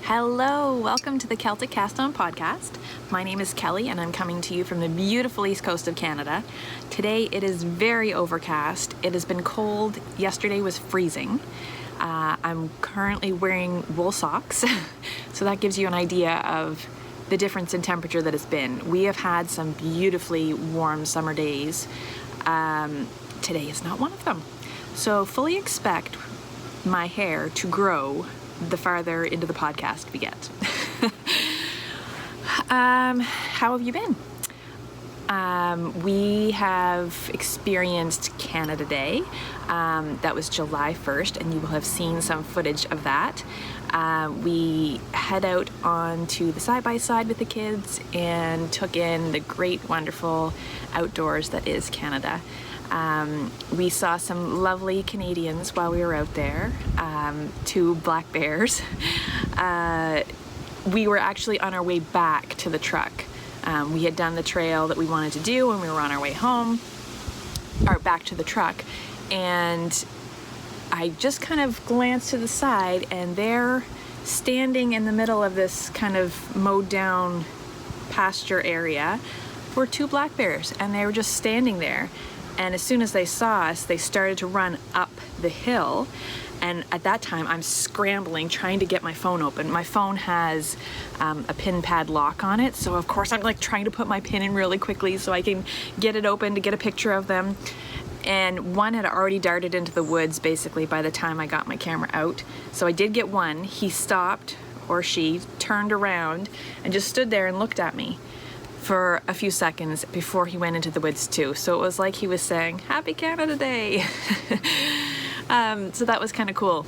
Hello, welcome to the Celtic Cast On podcast. My name is Kelly and I'm coming to you from the beautiful east coast of Canada. Today it is very overcast. It has been cold. Yesterday was freezing. I'm currently wearing wool socks, so that gives you an idea of the difference in temperature that it's been. We have had some beautifully warm summer days. Today is not one of them. So fully expect my hair to grow the farther into the podcast we get. How have you been? We have experienced Canada Day. That was July 1st, and you will have seen some footage of that. We head out onto the side-by-side with the kids and took in the great, wonderful outdoors that is Canada. We saw some lovely Canadians while we were out there, 2 black bears. We were actually on our way back to the truck. We had done the trail that we wanted to do when we were on our way home, or back to the truck, and I just kind of glanced to the side, and there, standing in the middle of this kind of mowed down pasture area, were 2 black bears, and they were just standing there. And as soon as they saw us, they started to run up the hill. And at that time, I'm scrambling, trying to get my phone open. My phone has a pin pad lock on it. So of course, I'm like trying to put my pin in really quickly so I can get it open to get a picture of them. And one had already darted into the woods basically by the time I got my camera out. So I did get one. He stopped, or she turned around and just stood there and looked at me for a few seconds before he went into the woods too. So it was like he was saying, Happy Canada Day. So that was kind of cool.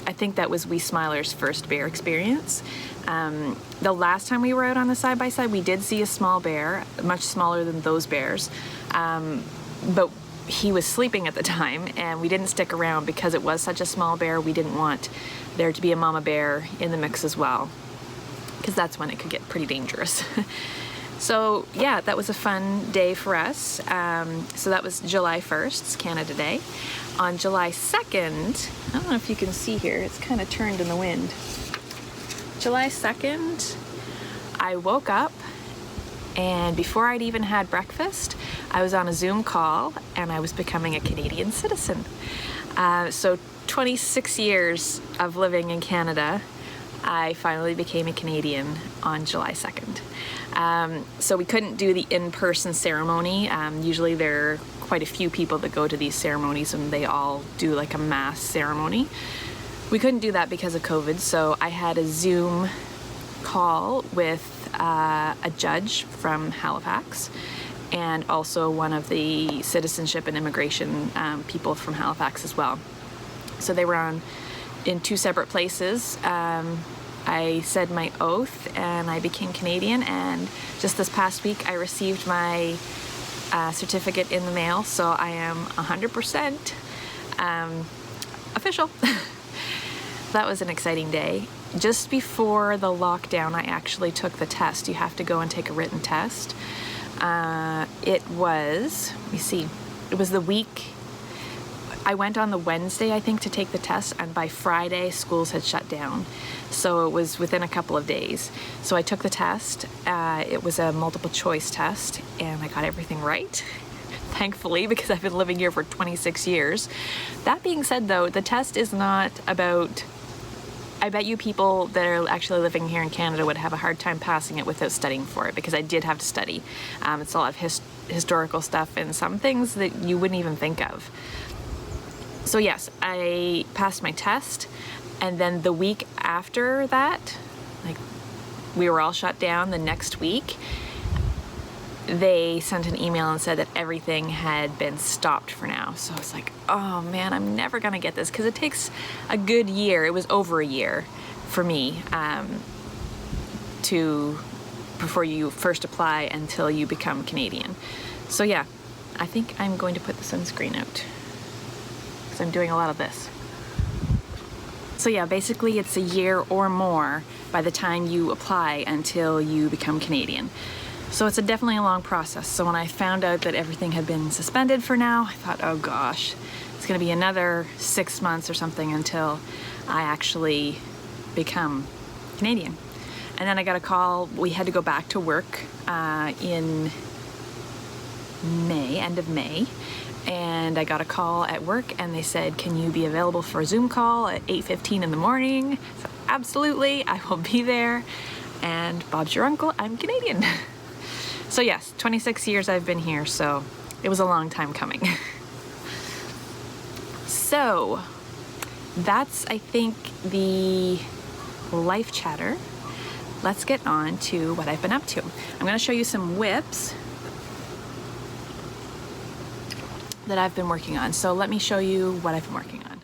I think that was Wee Smiler's first bear experience. The last time we were out on the side-by-side, we did see a small bear, much smaller than those bears. But he was sleeping at the time and we didn't stick around because it was such a small bear. We didn't want there to be a mama bear in the mix as well, because that's when it could get pretty dangerous. So yeah, that was a fun day for us. So that was July 1st, it's Canada Day. On July 2nd, I don't know if you can see here, it's kind of turned in the wind. July 2nd, I woke up and before I'd even had breakfast, I was on a Zoom call and I was becoming a Canadian citizen. So 26 years of living in Canada, I finally became a Canadian on July 2nd. So we couldn't do the in-person ceremony. Usually there are quite a few people that go to these ceremonies and they all do like a mass ceremony. We couldn't do that because of COVID, so I had a Zoom call with a judge from Halifax and also one of the citizenship and immigration people from Halifax as well. So they were on in 2 separate places. I said my oath and I became Canadian, and just this past week I received my certificate in the mail, so I am 100% official. That was an exciting day. Just before the lockdown, I actually took the test. You have to go and take a written test. It was, let me see, it was the week. I went on the Wednesday, I think, to take the test, and by Friday, schools had shut down. So it was within a couple of days. So I took the test. It was a multiple choice test, and I got everything right, thankfully, because I've been living here for 26 years. That being said, though, the test is not about... I bet you people that are actually living here in Canada would have a hard time passing it without studying for it, because I did have to study. It's a lot of historical stuff and some things that you wouldn't even think of. So yes, I passed my test, and then the week after that, like we were all shut down the next week, they sent an email and said that everything had been stopped for now. So I was like, oh man, I'm never gonna get this, because it takes a good year. It was over a year for me before you first apply until you become Canadian. So yeah, I think I'm going to put the sunscreen out, because I'm doing a lot of this. So yeah, basically it's a year or more by the time you apply until you become Canadian. So it's definitely a long process. So when I found out that everything had been suspended for now, I thought, oh gosh, it's gonna be another 6 months or something until I actually become Canadian. And then I got a call. We had to go back to work in May, end of May. And I got a call at work and they said, can you be available for a Zoom call at 8:15 in the morning? So absolutely, I will be there. And Bob's your uncle, I'm Canadian. So yes, 26 years I've been here, so it was a long time coming. So that's, I think, the life chatter. Let's get on to what I've been up to. I'm gonna show you some whips that I've been working on. So let me show you what I've been working on.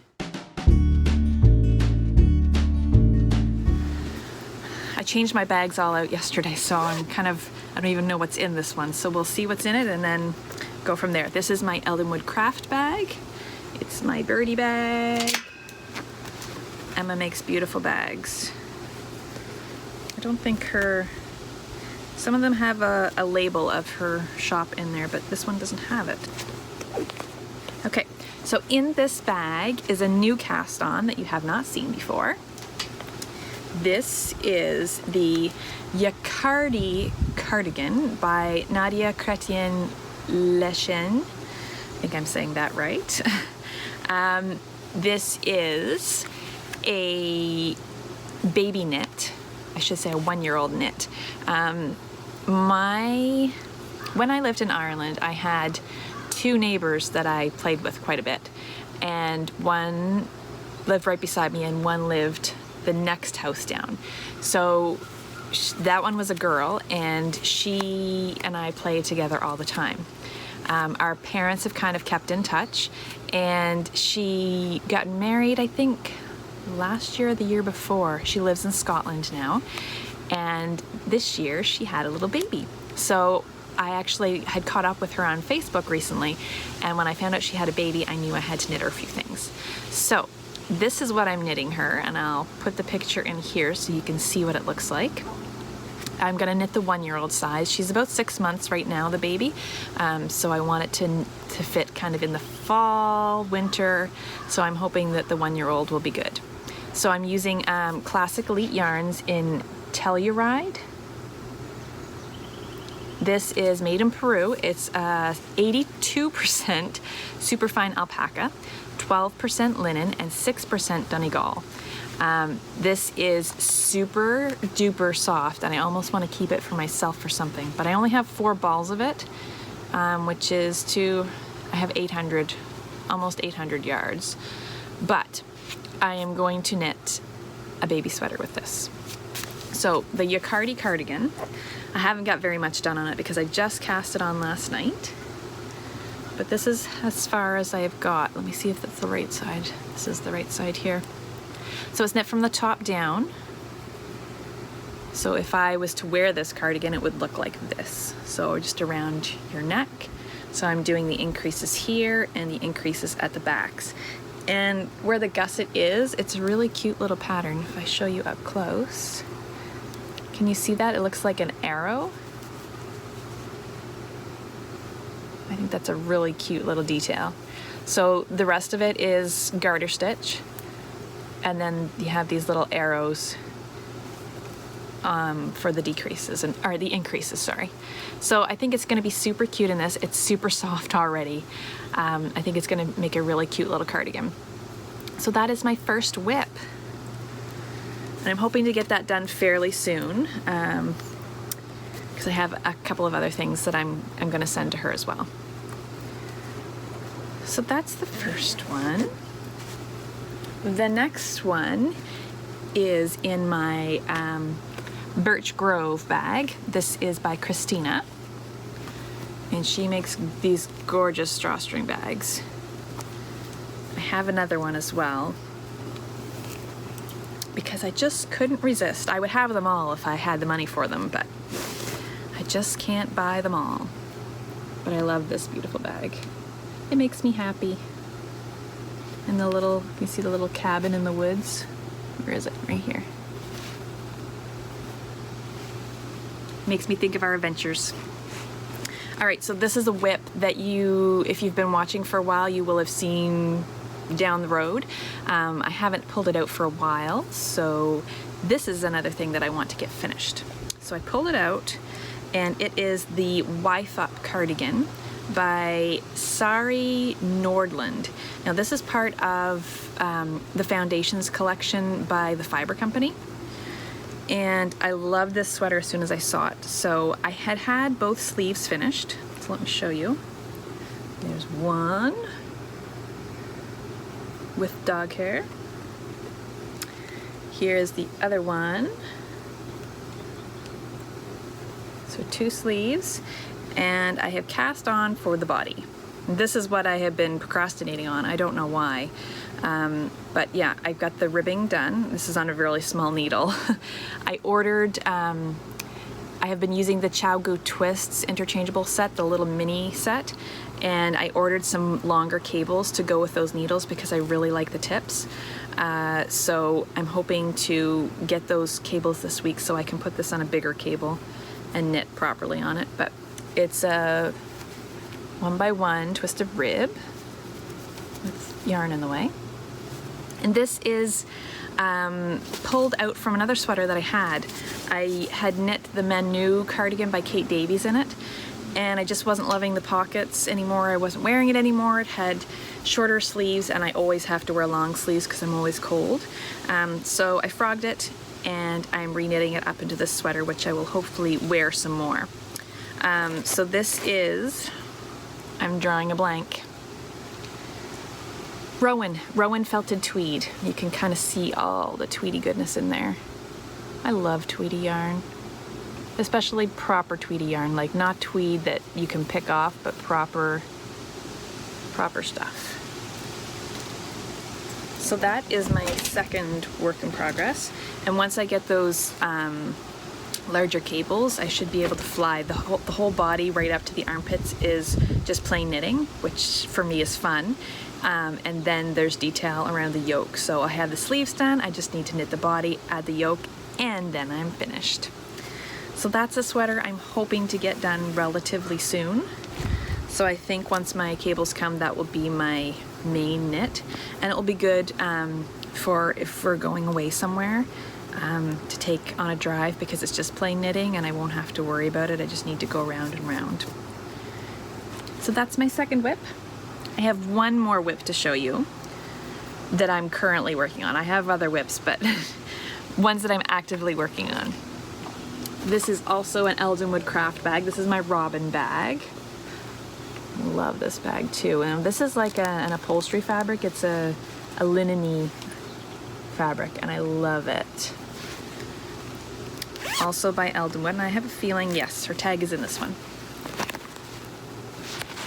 I changed my bags all out yesterday, so I don't even know what's in this one. So we'll see what's in it and then go from there. This is my Eldenwood craft bag. It's my birdie bag. Emma makes beautiful bags. I don't think some of them have a label of her shop in there, but this one doesn't have it. Okay, so in this bag is a new cast on that you have not seen before. This is the Yacardi cardigan by Nadia Chrétien-Lechen. I think I'm saying that right. This is a baby knit. I should say a 1-year-old knit. When I lived in Ireland, I had 2 neighbors that I played with quite a bit. And one lived right beside me and one lived the next house down. So that one was a girl and she and I played together all the time. Our parents have kind of kept in touch and she got married, I think, last year or the year before. She lives in Scotland now. And this year she had a little baby. So I actually had caught up with her on Facebook recently, and when I found out she had a baby, I knew I had to knit her a few things. So this is what I'm knitting her, and I'll put the picture in here so you can see what it looks like. I'm gonna knit the 1-year-old size. She's about 6 months right now, the baby. So I want it to fit kind of in the fall, winter. So I'm hoping that the 1-year-old will be good. So I'm using Classic Elite yarns in Telluride. This is made in Peru. It's 82% superfine alpaca, 12% linen, and 6% Donegal. This is super duper soft, and I almost want to keep it for myself for something, but I only have 4 balls of it, which is I have 800, almost 800 yards. But I am going to knit a baby sweater with this. So the Yacardi cardigan, I haven't got very much done on it because I just cast it on last night. But this is as far as I have got. Let me see if that's the right side. This is the right side here. So it's knit from the top down. So if I was to wear this cardigan, it would look like this. So just around your neck. So I'm doing the increases here and the increases at the backs. And where the gusset is, it's a really cute little pattern. If I show you up close, can you see that? It looks like an arrow. I think that's a really cute little detail. So the rest of it is garter stitch. And then you have these little arrows for the decreases, or the increases, sorry. So I think it's gonna be super cute in this. It's super soft already. I think it's gonna make a really cute little cardigan. So that is my first whip. And I'm hoping to get that done fairly soon because I have a couple of other things that I'm gonna send to her as well. So that's the first one. The next one is in my Birch Grove bag. This is by Christina, and she makes these gorgeous drawstring bags. I have another one as well because I just couldn't resist. I would have them all if I had the money for them, but I just can't buy them all. But I love this beautiful bag. It makes me happy. And the little, you see the little cabin in the woods? Where is it? Right here. Makes me think of our adventures. All right, so this is a whip that if you've been watching for a while, you will have seen down the road. I haven't pulled it out for a while, so this is another thing that I want to get finished. So I pulled it out, and it is the Wife Up cardigan by Sari Nordland. Now this is part of the Foundations collection by the Fiber Company. And I loved this sweater as soon as I saw it. So I had both sleeves finished. So let me show you. There's one with dog hair. Here's the other one. So 2 sleeves, and I have cast on for the body. This is what I have been procrastinating on. I don't know why. But yeah, I've got the ribbing done. This is on a really small needle. I ordered, I have been using the ChowGoo Twists interchangeable set, the little mini set, and I ordered some longer cables to go with those needles because I really like the tips. So I'm hoping to get those cables this week so I can put this on a bigger cable and knit properly on it. But it's a 1x1 twisted rib with yarn in the way. And this is pulled out from another sweater that I had. I had knit the Manu cardigan by Kate Davies in it, and I just wasn't loving the pockets anymore. I wasn't wearing it anymore. It had shorter sleeves, and I always have to wear long sleeves because I'm always cold. So I frogged it, and I'm re-knitting it up into this sweater, which I will hopefully wear some more. So this is, I'm drawing a blank, Rowan felted tweed. You can kind of see all the tweedy goodness in there. I love tweedy yarn, especially proper tweedy yarn, like not tweed that you can pick off, but proper stuff. So that is my second work in progress, and once I get those larger cables, I should be able to fly. The whole body right up to the armpits is just plain knitting, which for me is fun. And then there's detail around the yoke. So I have the sleeves done, I just need to knit the body, add the yoke, and then I'm finished. So that's a sweater I'm hoping to get done relatively soon. So I think once my cables come, that will be my main knit. And it will be good for if we're going away somewhere to take on a drive, because it's just plain knitting and I won't have to worry about it. I just need to go round and round. So that's my second whip. I have one more whip to show you that I'm currently working on. I have other whips, but ones that I'm actively working on. This is also an Eldenwood craft bag. This is my Robin bag. I love this bag too. And this is like an upholstery fabric. It's a linen-y fabric, and I love it. Also by Eldenwood, and I have a feeling, yes, her tag is in this one.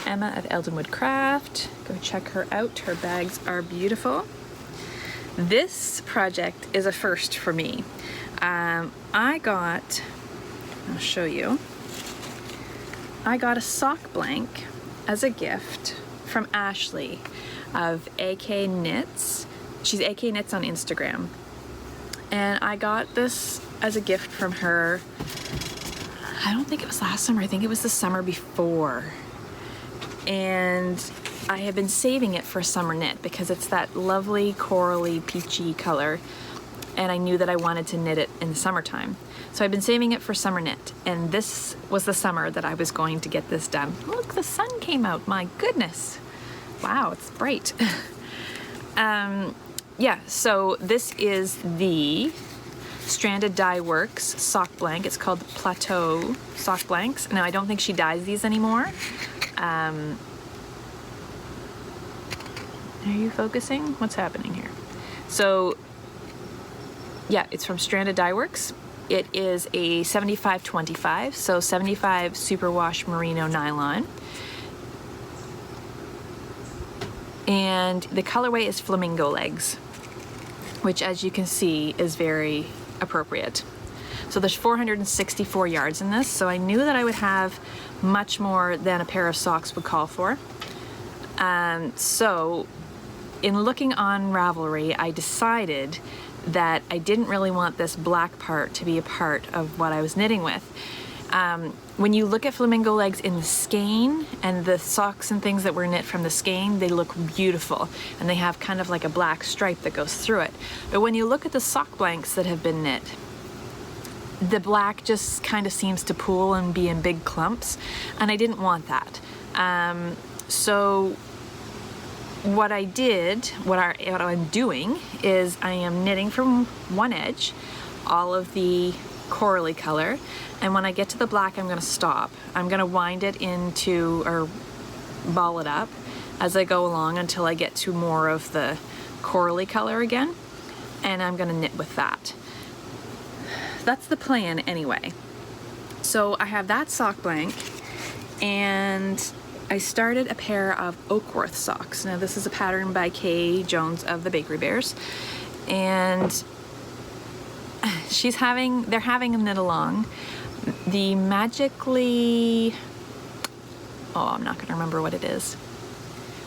Emma at Eldenwood Craft. Go check her out. Her bags are beautiful. This project is a first for me. I'll show you. I got a sock blank as a gift from Ashley of AK Knits. She's AK Knits on Instagram. And I got this as a gift from her. I don't think it was last summer. I think it was the summer before. And I have been saving it for a summer knit because it's that lovely corally peachy color, and I knew that I wanted to knit it in the summertime. So I've been saving it for summer knit, and this was the summer that I was going to get this done. Look, the sun came out, my goodness. Wow, it's bright. Yeah, so this is the Stranded Dye Works sock blank. It's called Plateau sock blanks. Now I don't think she dyes these anymore. Are you focusing? What's happening here? So yeah, it's from Stranded Dye Works. It is a 75-25, so 75 superwash merino nylon. And the colorway is flamingo legs, which as you can see is very appropriate. So there's 464 yards in this, so I knew that I would have much more than a pair of socks would call for. So in looking on Ravelry, I decided that I didn't really want this black part to be a part of what I was knitting with. When you look at flamingo legs in the skein and the socks and things that were knit from the skein, they look beautiful, and they have kind of like a black stripe that goes through it. But when you look at the sock blanks that have been knit, the black just kind of seems to pool and be in big clumps, and I didn't want that. So what I did, what I'm doing is I am knitting from one edge all of the corally color, and when I get to the black, I'm going to stop. I'm going to wind it into, or ball it up as I go along until I get to more of the corally color again, and I'm going to knit with that. That's the plan anyway. So I have that sock blank, and I started a pair of Oakworth socks. Now this is a pattern by Kay Jones of the Bakery Bears, and they're having them knit along. The Magically, I'm not gonna remember what it is.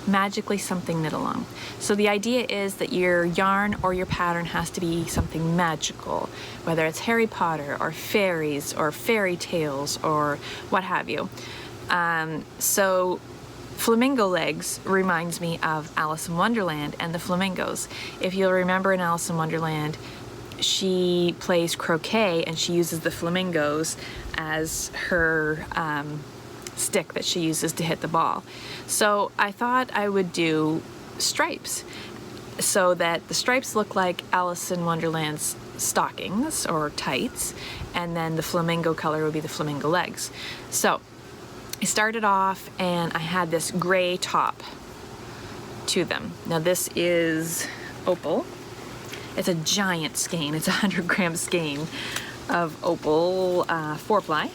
Magically something knit along. So the idea is that your yarn or your pattern has to be something magical, whether it's Harry Potter or fairies or fairy tales or what have you. So flamingo legs reminds me of Alice in Wonderland and the flamingos. If you'll remember in Alice in Wonderland, she plays croquet and she uses the flamingos as her stick that she uses to hit the ball. So I thought I would do stripes so that the stripes look like Alice in Wonderland's stockings or tights, and then the flamingo color would be the flamingo legs. So I started off and I had this gray top to them. Now this is opal. It's a giant skein. It's a 100-gram skein of opal 4-ply.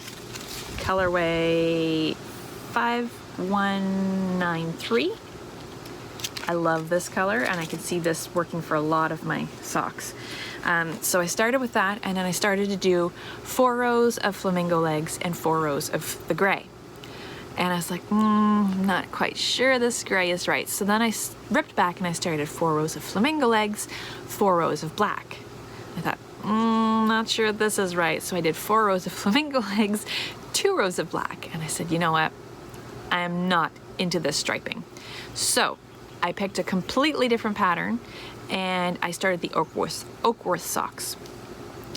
Colorway 5193. I love this color, and I can see this working for a lot of my socks. So I started with that, and then I started to do 4 rows of flamingo legs and 4 rows of the gray. And I was like, I'm not quite sure this gray is right. So then I ripped back and I started 4 rows of flamingo legs, 4 rows of black. I thought, not sure this is right. So I did 4 rows of flamingo legs, 2 rows of black. And I said, you know what? I am not into this striping. So I picked a completely different pattern and I started the Oakworth socks.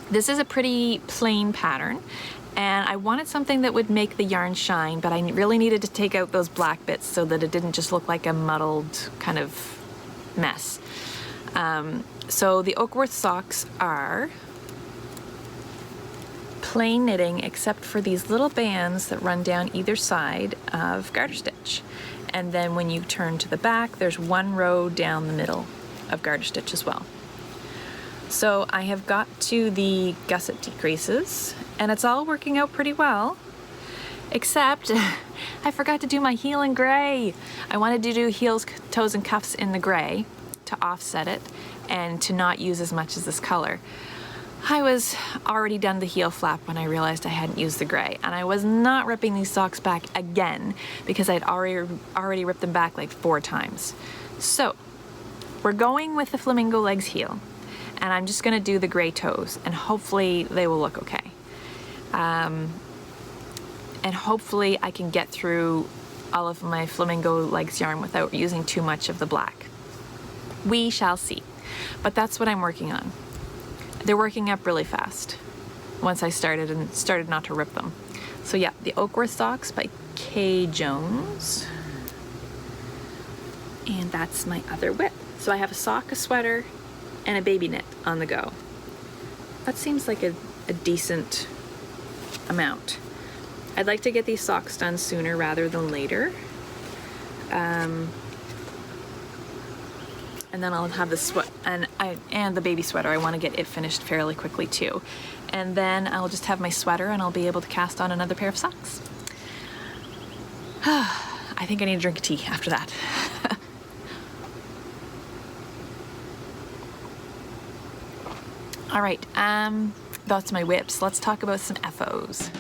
This is a pretty plain pattern, and I wanted something that would make the yarn shine, but I really needed to take out those black bits so that it didn't just look like a muddled kind of mess. So the Oakworth socks are plain knitting except for these little bands that run down either side of garter stitch. And then when you turn to the back, there's 1 row down the middle of garter stitch as well. So I have got to the gusset decreases, and it's all working out pretty well, except I forgot to do my heel in gray. I wanted to do heels, toes, and cuffs in the gray to offset it and to not use as much as this color. I was already done the heel flap when I realized I hadn't used the gray, and I was not ripping these socks back again because I'd already ripped them back like 4 times. So we're going with the flamingo legs heel, and I'm just gonna do the gray toes, and hopefully they will look okay. And hopefully I can get through all of my flamingo legs yarn without using too much of the black. We shall see. But that's what I'm working on. They're working up really fast once I started not to rip them. So yeah, the Oakworth socks by Kay Jones. And that's my other whip. So I have a sock, a sweater, and a baby knit on the go. That seems like a decent amount. I'd like to get these socks done sooner rather than later. And then I'll have the and the baby sweater. I want to get it finished fairly quickly too. And then I'll just have my sweater and I'll be able to cast on another pair of socks. I think I need a drink of tea after that. All right, that's my whips. Let's talk about some FOs.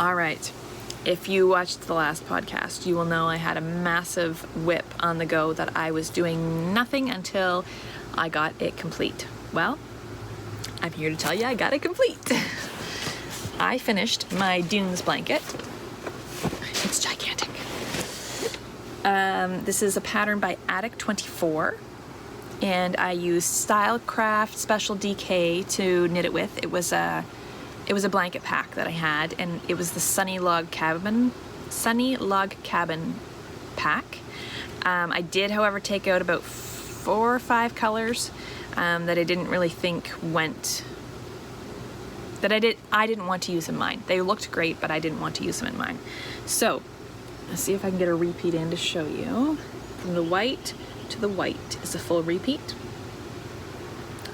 All right, If you watched the last podcast, you will know I had a massive whip on the go that I was doing nothing until I got it complete. Well, I'm here to tell you I got it complete. I finished my Dunes blanket. It's gigantic. This is a pattern by Attic 24, and I used Stylecraft Special DK to knit it with. It was a blanket pack that I had, and it was the Sunny Log Cabin pack. I did, however, take out about 4 or 5 colors that I didn't really think went, that I didn't want to use in mine. They looked great, but I didn't want to use them in mine. So let's see if I can get a repeat in to show you. From the white to the white is a full repeat.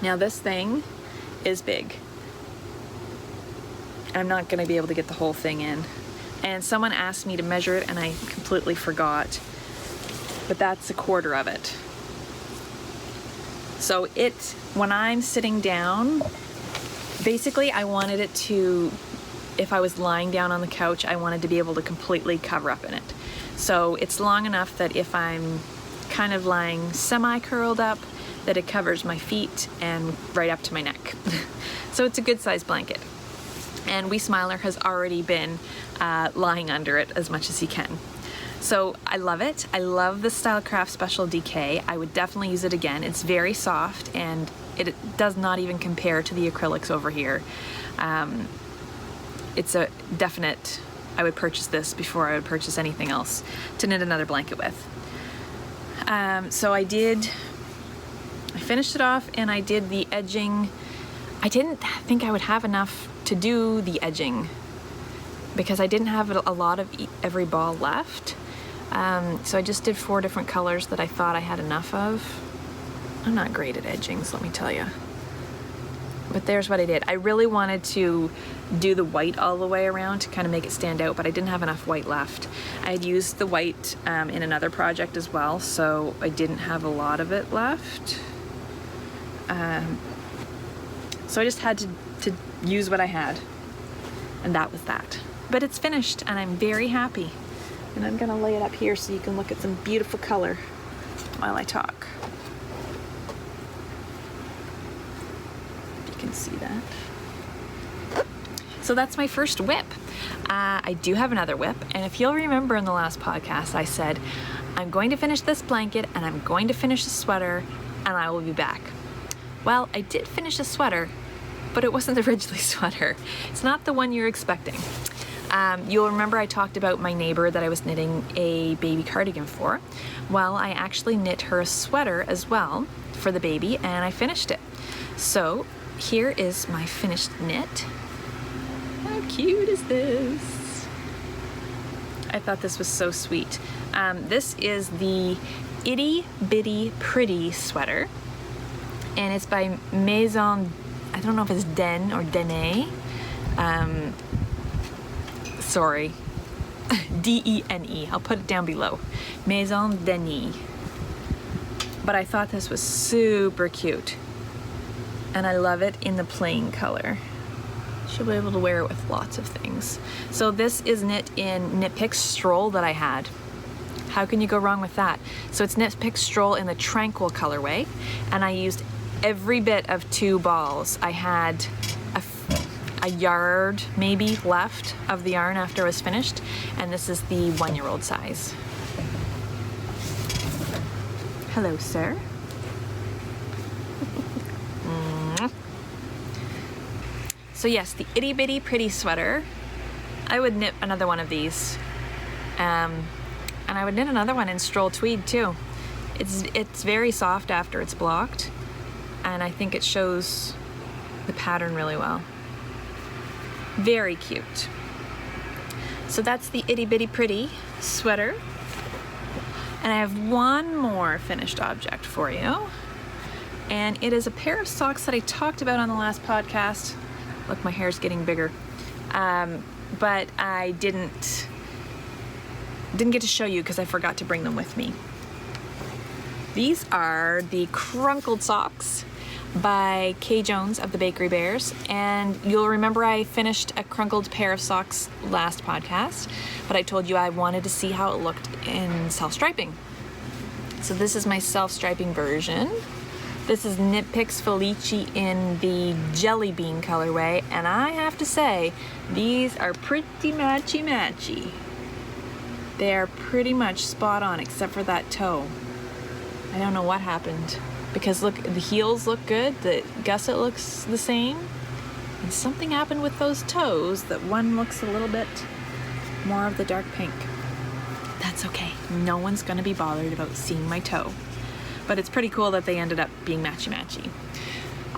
Now this thing is big. I'm not going to be able to get the whole thing in. And someone asked me to measure it and I completely forgot. But that's 1/4 of it. So when I'm sitting down, basically I wanted it to, if I was lying down on the couch, I wanted to be able to completely cover up in it. So it's long enough that if I'm kind of lying semi-curled up, that it covers my feet and right up to my neck. So it's a good sized blanket. And Wee Smiler has already been lying under it as much as he can. So I love it. I love the Stylecraft Special DK. I would definitely use it again. It's very soft and it does not even compare to the acrylics over here. It's a definite, I would purchase this before I would purchase anything else to knit another blanket with. So I finished it off and I did the edging. I didn't think I would have enough to do the edging because I didn't have a lot of every ball left. So I just did 4 different colors that I thought I had enough of. I'm not great at edgings, let me tell you. But there's what I did. I really wanted to do the white all the way around to kind of make it stand out, but I didn't have enough white left. I had used the white in another project as well, so I didn't have a lot of it left. So I just had to use what I had, and that was that. But it's finished, and I'm very happy. And I'm gonna lay it up here so you can look at some beautiful color while I talk. If you can see that. So that's my first whip. I do have another whip, and if you'll remember in the last podcast, I said, I'm going to finish this blanket, and I'm going to finish the sweater, and I will be back. Well, I did finish a sweater, but it wasn't the Ridgely sweater. It's not the one you're expecting. You'll remember I talked about my neighbor that I was knitting a baby cardigan for. Well, I actually knit her a sweater as well for the baby, and I finished it. So here is my finished knit. How cute is this? I thought this was so sweet. This is the Itty Bitty Pretty sweater, and it's by Maison, I don't know if it's Den or Dene. Sorry, D-E-N-E. I'll put it down below. Maison Denis. But I thought this was super cute. And I love it in the plain color. Should be able to wear it with lots of things. So this is knit in Knit Pick Stroll that I had. How can you go wrong with that? So it's Knit Pick Stroll in the Tranquil colorway. And I used every bit of 2 balls. I had a yard maybe left of the yarn after it was finished, and this is the 1-year-old size. Hello, sir. So yes, the Itty Bitty Pretty sweater. I would knit another one of these, and I would knit another one in Stroll Tweed too. It's very soft after it's blocked, and I think it shows the pattern really well. Very cute. So that's the Itty Bitty Pretty sweater. And I have one more finished object for you. And it is a pair of socks that I talked about on the last podcast. Look, my hair's getting bigger. But I didn't get to show you because I forgot to bring them with me. These are the crunkled socks by Kay Jones of the Bakery Bears. And you'll remember I finished a crunkled pair of socks last podcast, but I told you I wanted to see how it looked in self-striping. So this is my self-striping version. This is Knit Picks Felici in the Jelly Bean colorway, and I have to say, these are pretty matchy-matchy. They are pretty much spot on, except for that toe. I don't know what happened, because look, the heels look good, the gusset looks the same, and something happened with those toes that one looks a little bit more of the dark pink. That's okay. No one's gonna be bothered about seeing my toe. But it's pretty cool that they ended up being matchy-matchy.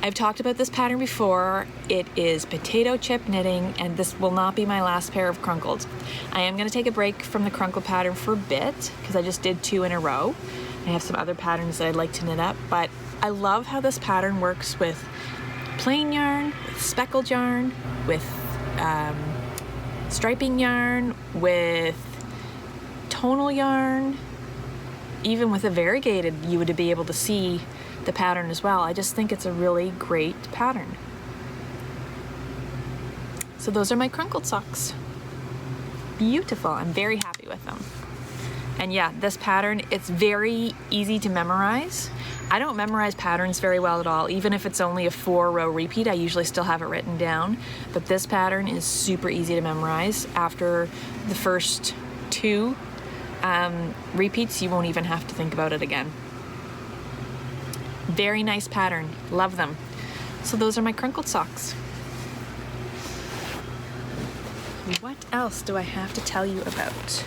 I've talked about this pattern before. It is potato chip knitting, and this will not be my last pair of crunkled. I am gonna take a break from the crunkled pattern for a bit, because I just did 2 in a row. I have some other patterns that I'd like to knit up, but I love how this pattern works with plain yarn, with speckled yarn, with striping yarn, with tonal yarn, even with a variegated, you would be able to see the pattern as well. I just think it's a really great pattern. So those are my crunkled socks. Beautiful. I'm very happy with them. And yeah, this pattern, it's very easy to memorize. I don't memorize patterns very well at all. Even if it's only a 4-row repeat, I usually still have it written down. But this pattern is super easy to memorize. After the first 2 repeats, you won't even have to think about it again. Very nice pattern. Love them. So those are my crunkled socks. What else do I have to tell you about?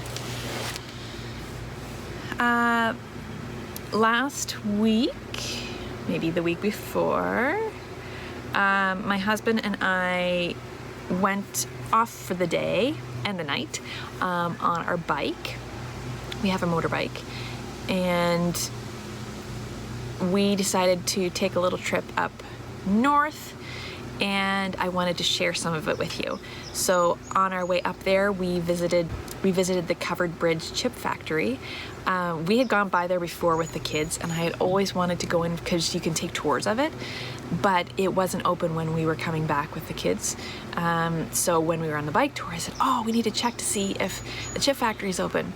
Last week, maybe the week before, my husband and I went off for the day and the night on our bike. We have a motorbike, and we decided to take a little trip up north, and I wanted to share some of it with you. So on our way up there, we visited the Covered Bridge Chip Factory. We had gone by there before with the kids, and I had always wanted to go in because you can take tours of it, but it wasn't open when we were coming back with the kids. So when we were on the bike tour, I said, oh, we need to check to see if the chip factory is open.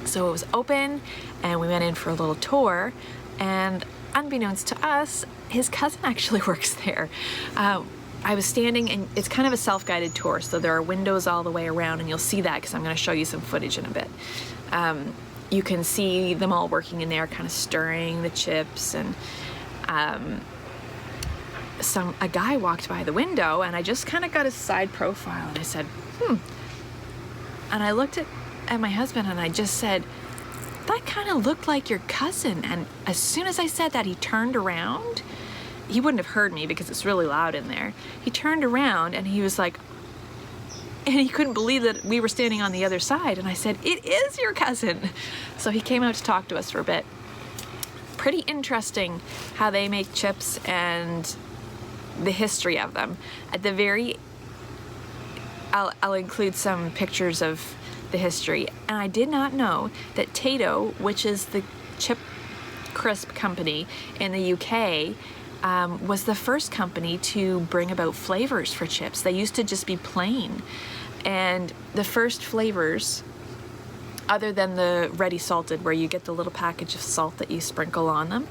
So it was open, and we went in for a little tour, and unbeknownst to us, his cousin actually works there. I was standing, and it's kind of a self-guided tour, so there are windows all the way around, and you'll see that because I'm going to show you some footage in a bit. You can see them all working in there, kind of stirring the chips, and a guy walked by the window, and I just kind of got his side profile, and I said, and I looked at my husband, and I just said, that kind of looked like your cousin. And as soon as I said that, he turned around. He wouldn't have heard me because it's really loud in there. He turned around, and he was like, and he couldn't believe that we were standing on the other side. And I said, it is your cousin. So he came out to talk to us for a bit. Pretty interesting how they make chips and the history of them. At the very, I'll include some pictures of the history. And I did not know that Tato, which is the chip crisp company in the UK, was the first company to bring about flavors for chips. They used to just be plain. And the first flavors, other than the ready salted, where you get the little package of salt that you sprinkle on them,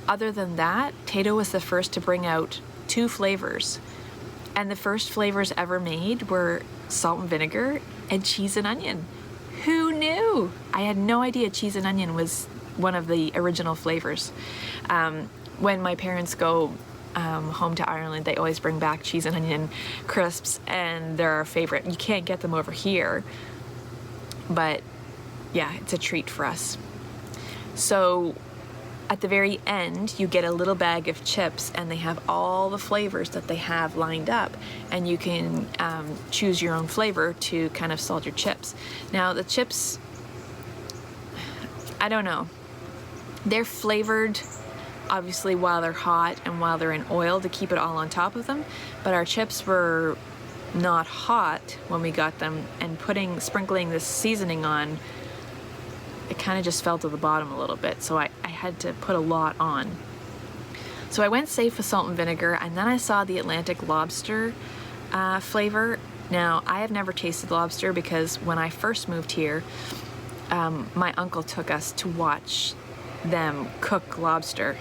other than that, Tato was the first to bring out 2 flavors. And the first flavors ever made were salt and vinegar and cheese and onion. Who knew? I had no idea cheese and onion was one of the original flavors. When my parents go home to Ireland, they always bring back cheese and onion crisps, and they're our favorite. You can't get them over here, but yeah, it's a treat for us. So at the very end, you get a little bag of chips, and they have all the flavors that they have lined up, and you can choose your own flavor to kind of salt your chips. Now the chips, I don't know, they're flavored obviously while they're hot and while they're in oil to keep it all on top of them, but our chips were not hot when we got them, and sprinkling this seasoning on, it kind of just fell to the bottom a little bit, so I had to put a lot on. So I went safe with salt and vinegar, and then I saw the Atlantic lobster flavor. Now, I have never tasted lobster because when I first moved here, my uncle took us to watch them cook lobster,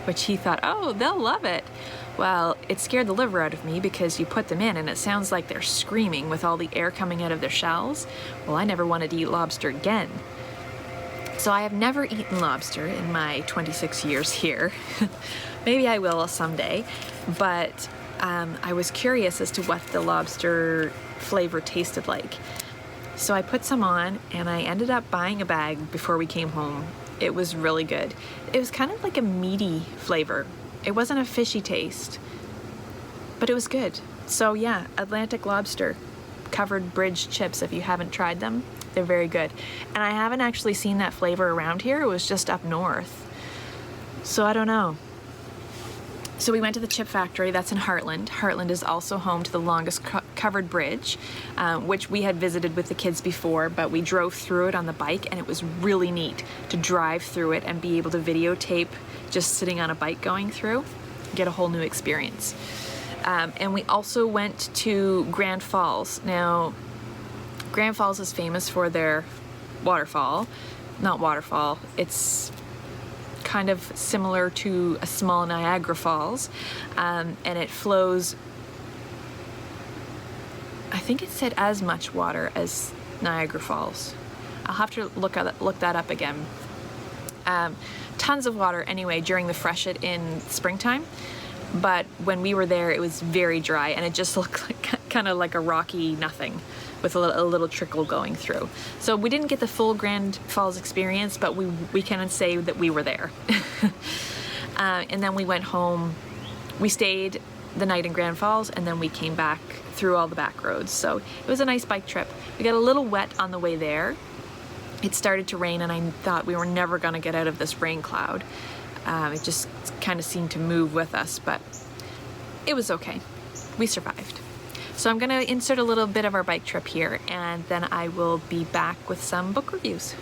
which he thought, oh, they'll love it. Well, it scared the liver out of me because you put them in and it sounds like they're screaming with all the air coming out of their shells. Well, I never wanted to eat lobster again. So I have never eaten lobster in my 26 years here. Maybe I will someday, but I was curious as to what the lobster flavor tasted like. So I put some on and I ended up buying a bag before we came home. It was really good. It was kind of like a meaty flavor. It wasn't a fishy taste, but it was good. So yeah, Atlantic lobster, covered bridge chips, if you haven't tried them, they're very good. And I haven't actually seen that flavor around here. It was just up north. So I don't know. So we went to the chip factory, that's in Heartland. Heartland is also home to the longest covered bridge, which we had visited with the kids before, but we drove through it on the bike and it was really neat to drive through it and be able to videotape just sitting on a bike going through, get a whole new experience. And we also went to Grand Falls. Now, Grand Falls is famous for their waterfall, not waterfall, it's kind of similar to a small Niagara Falls, and it flows, I think it said as much water as Niagara Falls. I'll have to look that up again. Tons of water anyway during the freshet in springtime, but when we were there it was very dry and it just looked like kind of like a rocky nothing with a little trickle going through. So we didn't get the full Grand Falls experience, but we can say that we were there. And then we went home. We stayed the night in Grand Falls and then we came back through all the back roads. So it was a nice bike trip. We got a little wet on the way there. It started to rain and I thought we were never gonna get out of this rain cloud. It just kind of seemed to move with us, but it was okay. We survived. So I'm gonna insert a little bit of our bike trip here and then I will be back with some book reviews.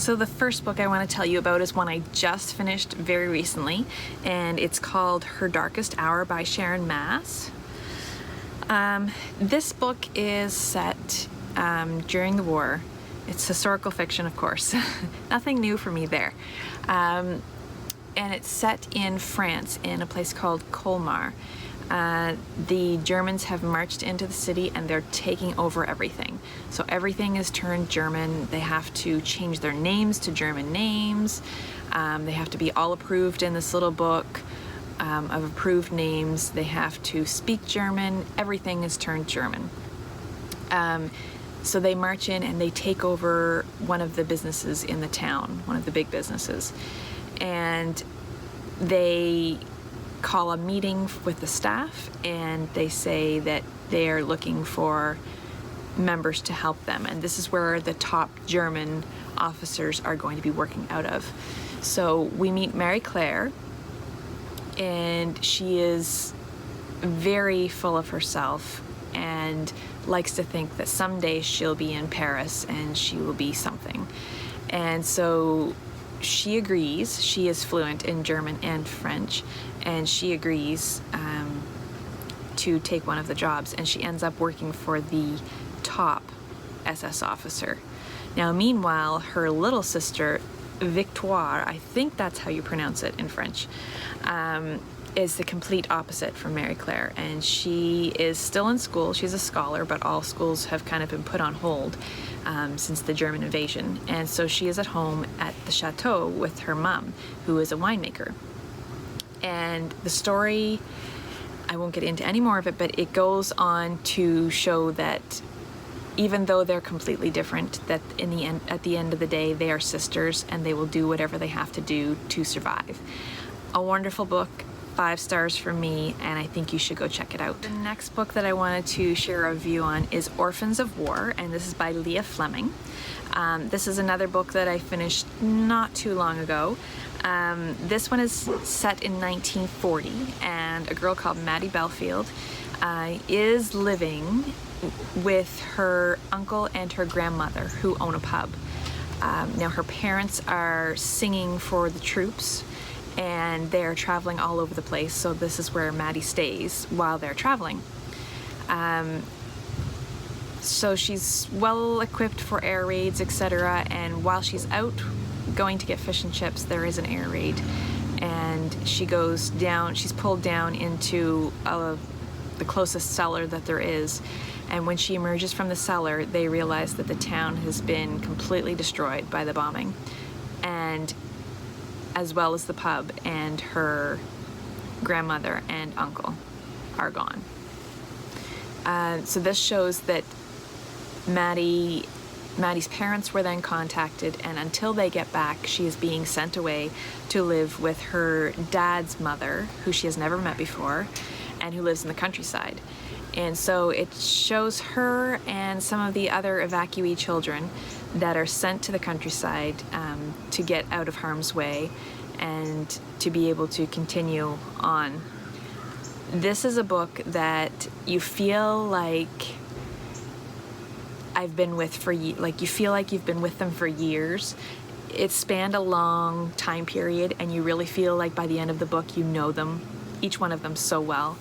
So the first book I want to tell you about is one I just finished very recently, and it's called Her Darkest Hour by Sharon Mass. This book is set during the war. It's historical fiction, of course. Nothing new for me there. And it's set in France in a place called Colmar. The Germans have marched into the city and they're taking over everything. So everything is turned German. They have to change their names to German names. They have to be all approved in this little book of approved names. They have to speak German. Everything is turned German. So they march in and they take over one of the businesses in the town, one of the big businesses. And they call a meeting with the staff and they say that they're looking for members to help them, and this is where the top German officers are going to be working out of. So we meet Mary Claire, and she is very full of herself and likes to think that someday she'll be in Paris and she will be something. And so she agrees. She is fluent in German and French, and she agrees to take one of the jobs, and she ends up working for the top SS officer. Now, meanwhile, her little sister, Victoire, I think that's how you pronounce it in French, is the complete opposite from Mary Claire, and she is still in school. She's a scholar, but all schools have kind of been put on hold since the German invasion, and so she is at home at the chateau with her mom, who is a winemaker. And the story, I won't get into any more of it, but it goes on to show that even though they're completely different, that in the end, at the end of the day, they are sisters and they will do whatever they have to do to survive. A wonderful book, 5 stars from me, and I think you should go check it out. The next book that I wanted to share a review on is Orphans of War, and this is by Leah Fleming. This is another book that I finished not too long ago. This one is set in 1940, and a girl called Maddie Belfield is living with her uncle and her grandmother, who own a pub. Now her parents are singing for the troops, and they're traveling all over the place, so this is where Maddie stays while they're traveling. So she's well equipped for air raids, etc., and while she's out going to get fish and chips, there is an air raid, and she goes down, she's pulled down into the closest cellar that there is, and when she emerges from the cellar, they realize that the town has been completely destroyed by the bombing, and as well as the pub, and her grandmother and uncle are gone. So this shows that Maddie's parents were then contacted, and until they get back, she is being sent away to live with her dad's mother, who she has never met before, and who lives in the countryside. And so it shows her and some of the other evacuee children that are sent to the countryside to get out of harm's way and to be able to continue on. This is a book that you feel like I've been with for you feel like you've been with them for years. It spanned a long time period, and you really feel like by the end of the book you know them, each one of them, so well.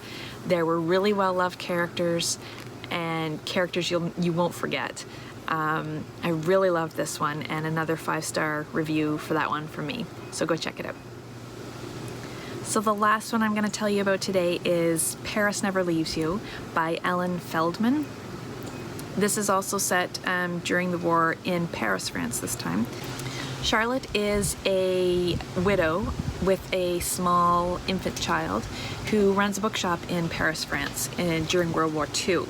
There were really well-loved characters, and characters you won't forget. I really loved this one, and another 5-star review for that one from me, so go check it out. So the last one I'm going to tell you about today is Paris Never Leaves You by Ellen Feldman. This is also set during the war in Paris, France this time. Charlotte is a widow with a small infant child who runs a bookshop in Paris, France during World War II.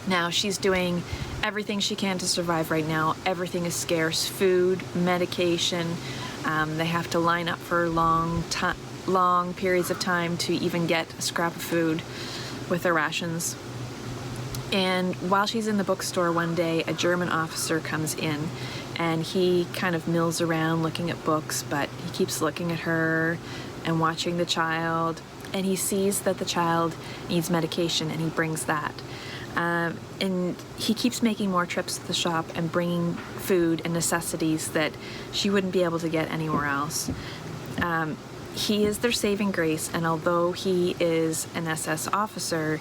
Now she's doing everything she can to survive right now. Everything is scarce: food, medication. They have to line up for long periods of time to even get a scrap of food with their rations. And while she's in the bookstore one day, a German officer comes in, and he kind of mills around looking at books, but he keeps looking at her and watching the child, and he sees that the child needs medication, and he brings that. And he keeps making more trips to the shop and bringing food and necessities that she wouldn't be able to get anywhere else. He is their saving grace, and although he is an SS officer,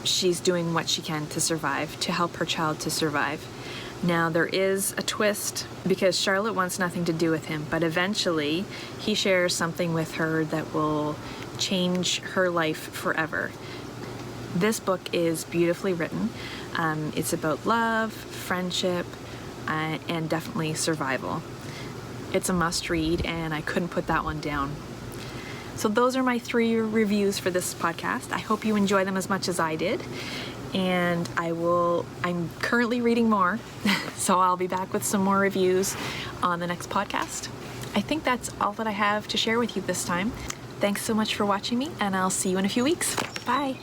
she's doing what she can to survive, to help her child to survive. Now, there is a twist because Charlotte wants nothing to do with him, but eventually he shares something with her that will change her life forever. This book is beautifully written. It's about love, friendship, and definitely survival. It's a must read, and I couldn't put that one down. So those are my 3 reviews for this podcast. I hope you enjoy them as much as I did. And I'm currently reading more, so I'll be back with some more reviews on the next podcast. I think that's all that I have to share with you this time. Thanks so much for watching me, and I'll see you in a few weeks. Bye.